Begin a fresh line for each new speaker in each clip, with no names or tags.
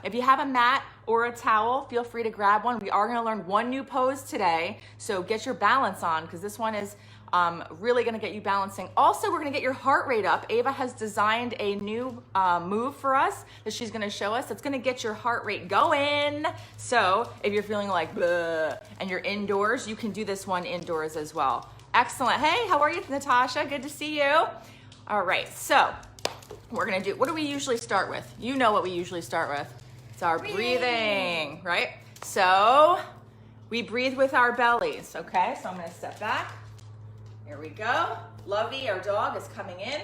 if you have a mat or a towel, feel free to grab one. We are gonna learn one new pose today, so get your balance on, because this one is really gonna get you balancing. Also, we're gonna get your heart rate up. Ava has designed a new move for us that she's gonna show us. It's gonna get your heart rate going. So if you're feeling like bleh and you're indoors, you can do this one indoors as well. Excellent. Hey, how are you, Natasha? Good to see you. All right, so we're gonna do, what do we usually start with? You know what we usually start with. It's our breathing, right? So we breathe with our bellies, okay? So I'm gonna step back. Here we go. Lovey, our dog, is coming in.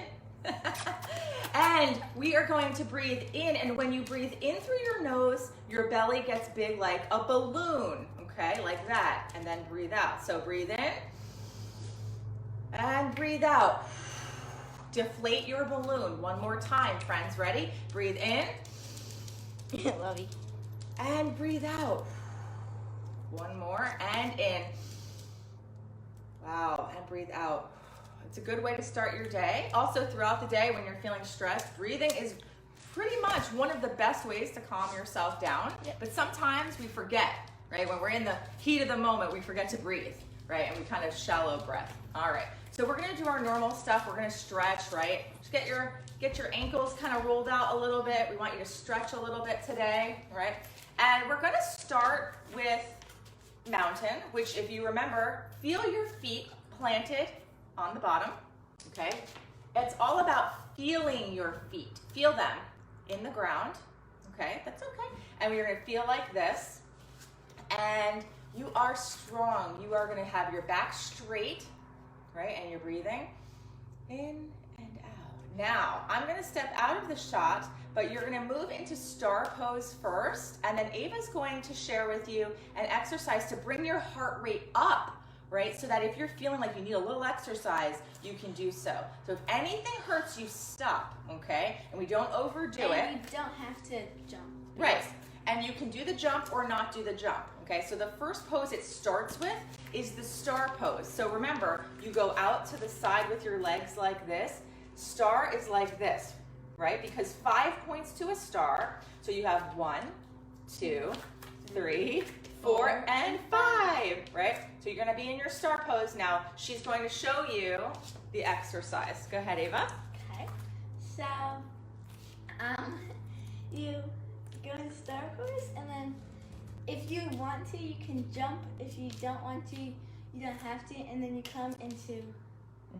And we are going to breathe in, and when you breathe in through your nose, your belly gets big like a balloon, okay? Like that, and then breathe out. So breathe in, and breathe out. Deflate your balloon. One more time, friends. Ready? Breathe in.
Lovey.
And breathe out. One more, and in. Wow, and breathe out. It's a good way to start your day. Also, throughout the day when you're feeling stressed, breathing is pretty much one of the best ways to calm yourself down.
Yep.
But sometimes we forget, right? When we're in the heat of the moment, we forget to breathe, right? And we kind of shallow breath. All right, so we're gonna do our normal stuff. We're gonna stretch, right? Just get your ankles kind of rolled out a little bit. We want you to stretch a little bit today, right? And we're gonna start with mountain, which, if you remember, feel your feet planted on the bottom, okay? It's all about feeling your feet. Feel them in the ground, okay? That's okay. And we're gonna feel like this. And you are strong. You are gonna have your back straight, right? And you're breathing in and out. Now, I'm gonna step out of the shot, but you're gonna move into star pose first, and then Ava's going to share with you an exercise to bring your heart rate up, right? So that if you're feeling like you need a little exercise, you can do so. So if anything hurts you, stop, okay? And we don't overdo it.
And you don't have to jump.
Right, and you can do the jump or not do the jump, okay? So the first pose it starts with is the star pose. So remember, you go out to the side with your legs like this. Star is like this, right? Because 5 points to a star. So you have 1, 2, 3, 4, and 5, right? So you're gonna be in your star pose now. She's going to show you the exercise. Go ahead, Ava.
Okay. So, you go in star pose, and then if you want to, you can jump. If you don't want to, you don't have to, and then you come into,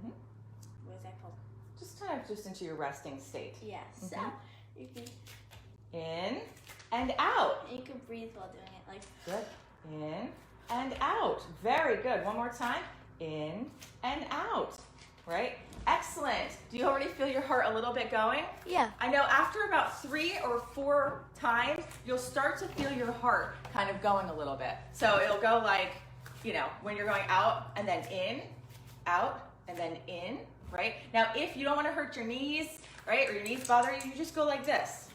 what is that called?
Just into your resting state.
Yeah, so you can,
In and out.
you can breathe while doing it, like,
Good. In and out. Very good. One more time. In and out. Right? Excellent. Do you already feel your heart a little bit going?
yeah.
I know after about 3 or 4 times, you'll start to feel your heart kind of going a little bit. So it'll go like, you know, when you're going out and then in, out, and then in, right? Now, if you don't want to hurt your knees, right, or your knees bother you, you just go like this.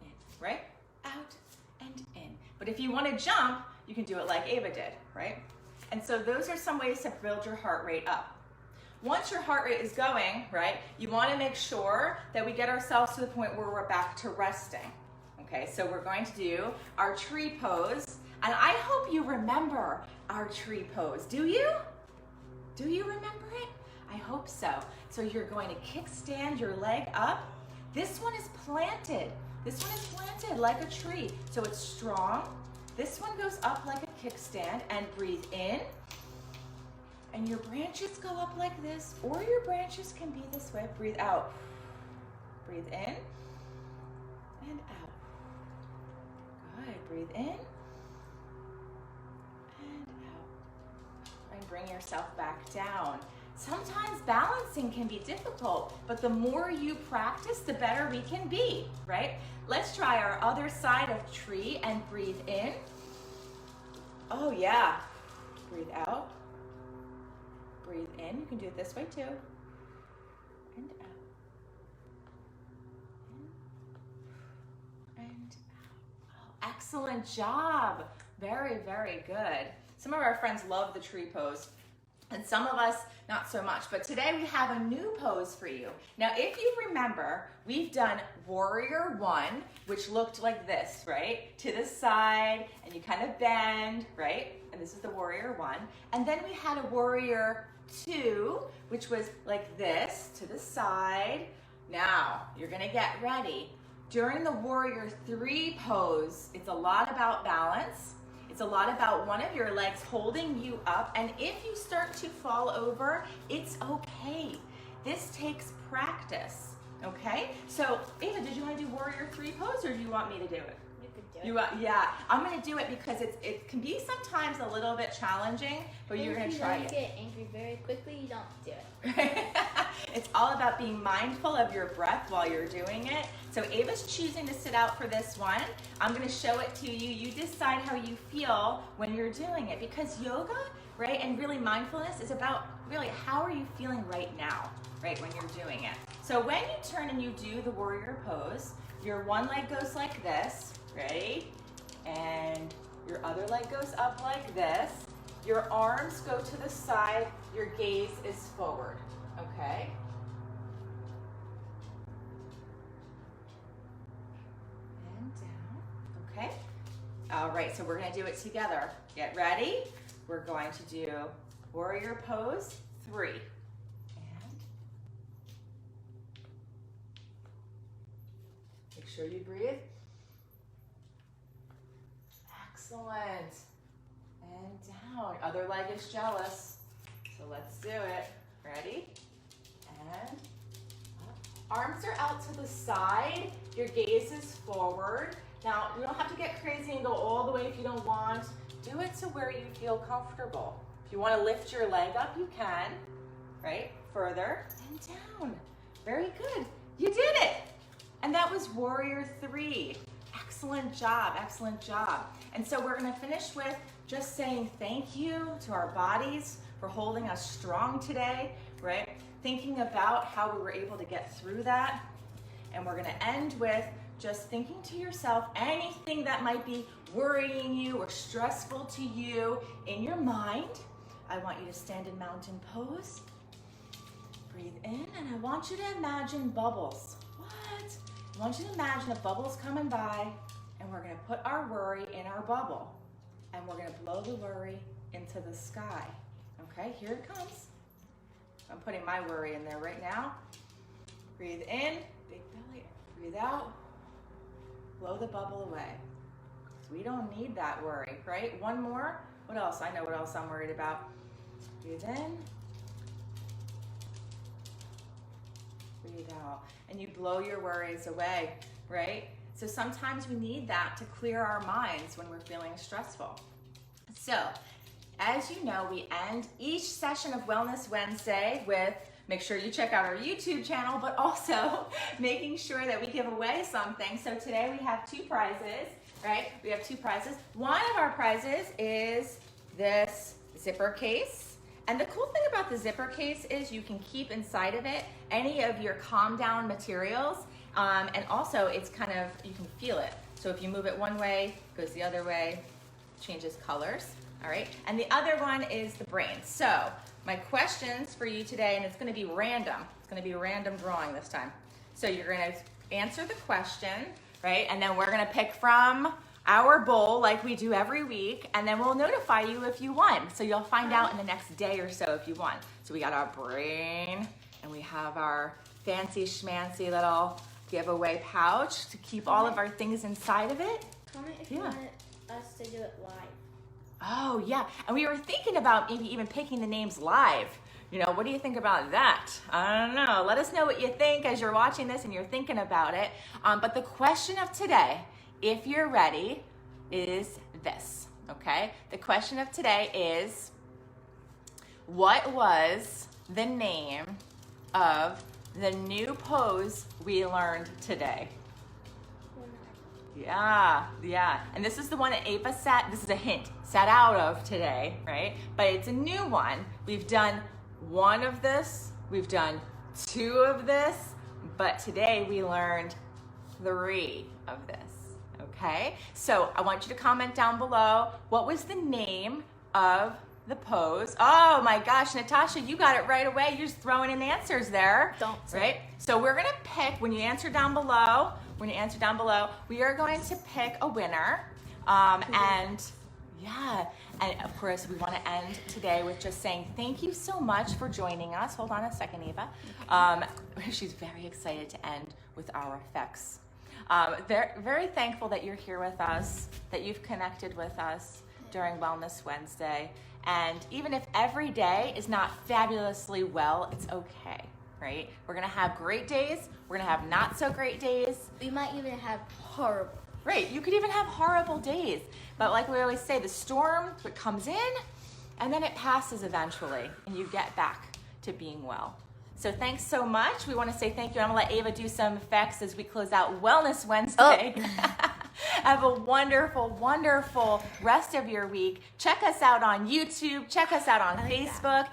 In, right? Out and in. But if you want to jump, you can do it like Ava did, right? And so those are some ways to build your heart rate up. Once your heart rate is going, right, you want to make sure that we get ourselves to the point where we're back to resting. Okay, so we're going to do our tree pose, and I hope you remember our tree pose. Do you? Do you remember it? I hope so. So you're going to kickstand your leg up. This one is planted. This one is planted like a tree, so it's strong. This one goes up like a kickstand, and breathe in. And your branches go up like this, or your branches can be this way. Breathe out. Breathe in and out. Good. Breathe in and out. And bring yourself back down. Sometimes balancing can be difficult, but the more you practice, the better we can be, right? Let's try our other side of tree and breathe in. Oh yeah. Breathe out. Breathe in. You can do it this way too. And out. In and out. Oh, excellent job. Very, very good. Some of our friends love the tree pose. And some of us, not so much. But today we have a new pose for you. Now, if you remember, we've done Warrior One, which looked like this, right? To the side, and you kind of bend, right? And this is the Warrior One. And then we had a Warrior Two, which was like this, to the side. Now, you're gonna get ready. During the Warrior Three pose, it's a lot about balance. It's a lot about one of your legs holding you up, and if you start to fall over, it's okay. This takes practice, okay? So, Ava, did you want to do Warrior Three pose, or do you want me to do it?
You could do it.
Yeah, I'm going to do it because it can be sometimes a little bit challenging, but you're going to try it.
If you get angry very quickly, you don't do it.
It's all about being mindful of your breath while you're doing it. So Ava's choosing to sit out for this one. I'm going to show it to you. You decide how you feel when you're doing it, because yoga, right, and really mindfulness is about really how are you feeling right now, right, when you're doing it. So when you turn and you do the warrior pose, your one leg goes like this, right, and your other leg goes up like this. Your arms go to the side, your gaze is forward, okay? And down, okay? All right, so we're gonna do it together. Get ready. We're going to do warrior pose 3. And make sure you breathe. Excellent. And down. Other leg is jealous. So let's do it. Ready? And up. Arms are out to the side. Your gaze is forward. Now, you don't have to get crazy and go all the way if you don't want. Do it to where you feel comfortable. If you want to lift your leg up, you can. Right? Further and down. Very good. You did it. And that was Warrior 3. Excellent job. Excellent job. And so we're going to finish with just saying thank you to our bodies for holding us strong today, right? Thinking about how we were able to get through that. And we're going to end with just thinking to yourself anything that might be worrying you or stressful to you in your mind. I want you to stand in mountain pose. Breathe in, and I want you to imagine bubbles. What? I want you to imagine the bubbles coming by, and we're going to put our worry in our bubble. And we're going to blow the worry into the sky. Okay, here it comes. I'm putting my worry in there right now. Breathe in, big belly. Breathe out. Blow the bubble away. We don't need that worry, right? One more. What else? I know what else I'm worried about. Breathe in. Breathe out. And you blow your worries away, right? So sometimes we need that to clear our minds when we're feeling stressful. So, as you know, we end each session of Wellness Wednesday with, make sure you check out our YouTube channel, but also making sure that we give away something. So today we have 2 prizes, right? We have 2 prizes. One of our prizes is this zipper case. And the cool thing about the zipper case is you can keep inside of it any of your calm down materials. And also it's kind of, you can feel it. So if you move it one way, goes the other way, changes colors, all right? And the other one is the brain. So my questions for you today, and it's gonna be random. It's gonna be a random drawing this time. So you're gonna answer the question, right? And then we're gonna pick from our bowl like we do every week, and then we'll notify you if you won. So you'll find out in the next day or so if you won. So we got our brain, and we have our fancy schmancy little giveaway pouch to keep all of our things inside of it.
Comment if you want us to do it live.
Oh yeah, and we were thinking about maybe even picking the names live. You know, what do you think about that? I don't know. Let us know what you think as you're watching this and you're thinking about it. But the question of today, if you're ready, is this, okay? The question of today is, what was the name of the new pose we learned today? Yeah. And this is the one that Ava this is a hint, sat out of today, right? But it's a new one. We've done 1 of this, we've done 2 of this, but today we learned 3 of this, okay? So I want you to comment down below, what was the name of the pose. Oh my gosh, Natasha, you got it right away. You're just throwing in the answers there.
Don't say.
Right? So we're gonna pick, when you answer down below, we are going to pick a winner. And yeah, and of course we want to end today with just saying thank you so much for joining us. Hold on a second, Eva. She's very excited to end with our effects. Very, very thankful that you're here with us, that you've connected with us during Wellness Wednesday. And even if every day is not fabulously well, it's okay, right? We're gonna have great days, we're gonna have not so great days.
We might even have horrible.
Right, you could even have horrible days. But like we always say, the storm comes in and then it passes eventually and you get back to being well. So thanks so much. We want to say thank you. I'm gonna let Ava do some effects as we close out Wellness Wednesday. Oh. Have a wonderful, wonderful rest of your week. Check us out on YouTube. Check us out on Facebook.